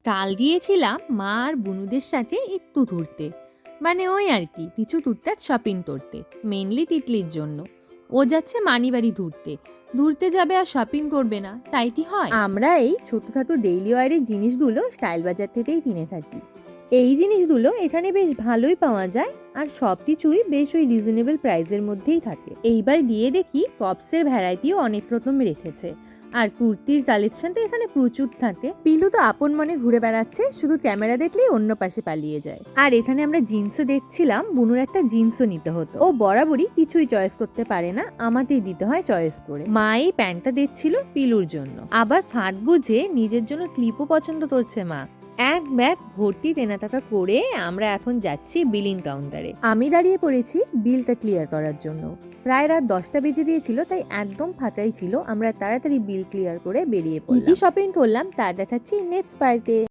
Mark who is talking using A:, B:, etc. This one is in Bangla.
A: কাল গিয়েছিলাম মা আর বুনুদের সাথে একটু ঘুরতে, মানে ওই আর কি কিছু টুকটাক শপিং করতে, মেনলি তিতলির জন্য। ও যাচ্ছে মানিবাড়ি ঘুরতে, ঘুরতে যাবে আর শপিং করবে না, তাই কি হয়? আমরা এই ছোটখাটো ডেইলি ওয়ারের জিনিসগুলো স্টাইল বাজার থেকেই কিনে থাকি। এই জিনিসগুলো এখানে বেশ ভালোই পাওয়া যায় আর সব কিছুই বেশ ওই রিজনেবল প্রাইসের মধ্যেই থাকে। এইবার গিয়ে দেখি টপসের ভ্যারাইটিও অনেক রকম রেখেছে, আর কুর্তির কালেকশন তো এখানে প্রচুর থাকে। পিলু তো আপন মনে ঘুরে বেড়াচ্ছে, শুধু ক্যামেরা দেখলেই অন্য পাশে পালিয়ে যায়। আর এখানে আমরা জিন্সও দেখছিলাম, বুনুর একটা জিন্সও নিতে হতো। ও বরাবরই কিছুই চয়েস করতে পারে না, আমাকেই দিতে হয় চয়েস করে। মা এই প্যান্টটা দেখছিল পিলুর জন্য, আবার ফাঁক বুঝে নিজের জন্য ক্লিপও পছন্দ করছে মা। এক ব্যাগ ভর্তি দেনা টাকা করে আমরা এখন যাচ্ছি বিলিং কাউন্টারে। আমি দাঁড়িয়ে পড়েছি বিলটা ক্লিয়ার করার জন্য। প্রায় রাত 10টা বেজে দিয়েছিল, তাই একদম ফাঁকাই ছিল। আমরা তাড়াতাড়ি বিল ক্লিয়ার করে বেরিয়ে পড়লাম। কি শপিং করলাম তা দেখাচ্ছি নেক্সট পার্টে।